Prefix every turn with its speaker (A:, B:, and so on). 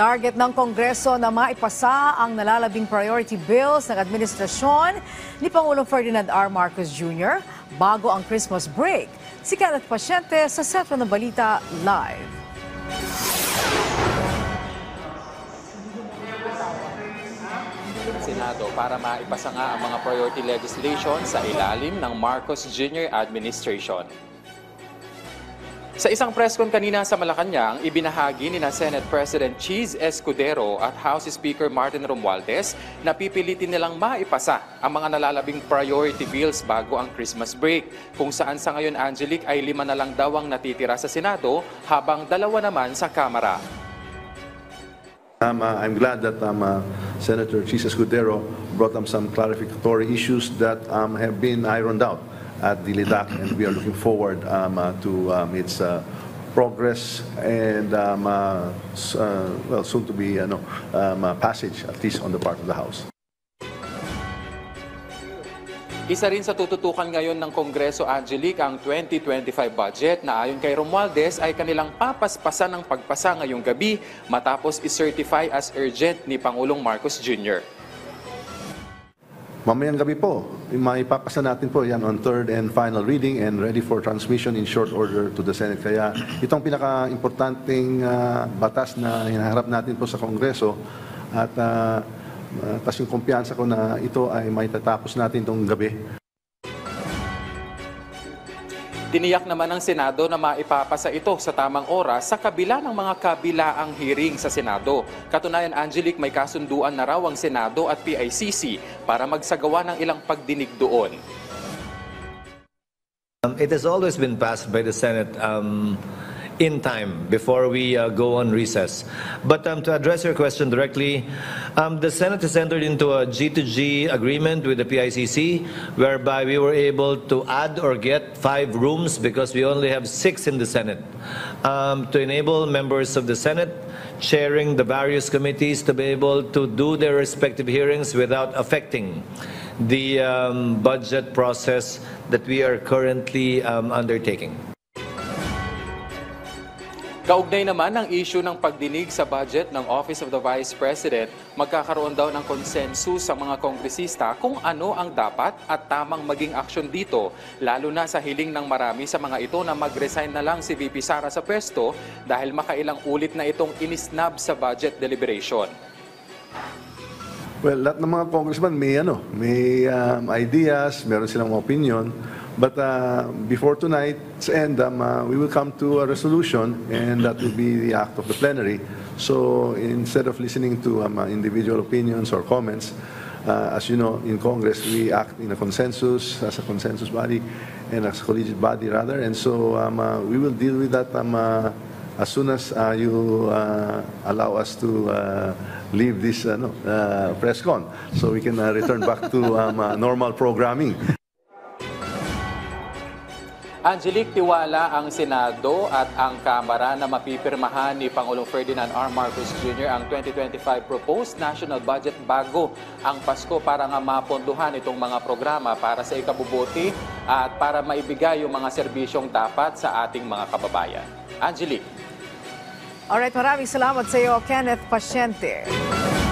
A: Target ng Kongreso na maipasa ang nalalabing priority bills ng administrasyon ni Pangulong Ferdinand R. Marcos Jr. bago ang Christmas break. Si Kenneth Pasyente sa Sentro ng Balita Live.
B: Senado para maipasa nga ang mga priority legislation sa ilalim ng Marcos Jr. administration. Sa isang press con kanina sa Malacanang, ibinahagi ni Senate President Cheese Escudero at House Speaker Martin Romualdez na pipilitin nilang maipasa ang mga nalalabing priority bills bago ang Christmas break. Kung saan sa ngayon, Angelique, ay 5 na lang daw ang natitira sa Senado habang 2 naman sa Kamara.
C: I'm glad that Senator Cheese Escudero brought some clarificatory issues that have been ironed out at the LIDAC, and we are looking forward to its progress and soon to be passage, at least on the part of the House.
B: Isa rin sa tututukan ngayon ng Kongreso, Angelique, ang 2025 budget na ayon kay Romualdez ay kanilang papaspasan ng pagpasa ngayong gabi matapos i-certify as urgent ni Pangulong Marcos Jr.
C: Mamayang gabi po, maipapasa natin po yan on third and final reading and ready for transmission in short order to the Senate. Kaya itong pinaka-importanting batas na hinaharap natin po sa Kongreso at kasing kumpiyansa ko na ito ay maitatapos natin itong gabi.
B: Tiniyak naman ng Senado na maipapasa ito sa tamang oras sa kabila ng mga kabilaang hearing sa Senado. Katunayan, Angelique, may kasunduan na raw ang Senado at PICC para magsagawa ng ilang pagdinig doon.
D: It has always been passed by the Senate in time before we go on recess. But to address your question directly, the Senate has entered into a G2G agreement with the PICC whereby we were able to add or get 5 rooms because we only have 6 in the Senate to enable members of the Senate chairing the various committees to be able to do their respective hearings without affecting the budget process that we are currently undertaking.
B: Kaugnay naman ang issue ng pagdinig sa budget ng Office of the Vice President, magkakaroon daw ng konsensus sa mga kongresista kung ano ang dapat at tamang maging aksyon dito, lalo na sa hiling ng marami sa mga ito na mag-resign na lang si VP Sara sa pwesto dahil makailang ulit na itong inisnab sa budget deliberation.
C: Well, lahat ng mga congressman may ideas, meron silang opinion. But before tonight's end, we will come to a resolution, and that will be the act of the plenary. So instead of listening to individual opinions or comments, as you know, in Congress, we act in a consensus, as a consensus body, and as a collegiate body, rather. And so we will deal with that as soon as you allow us to leave this press con, so we can return back to normal programming.
B: Angelique, tiwala ang Senado at ang Kamara na mapipirmahan ni Pangulong Ferdinand R. Marcos Jr. ang 2025 proposed national budget bago ang Pasko para nga mapondohan itong mga programa para sa ikabubuti at para maibigay yung mga serbisyong dapat sa ating mga kababayan. Angelique.
A: Alright, maraming salamat sa iyo, Kenneth Pasyente.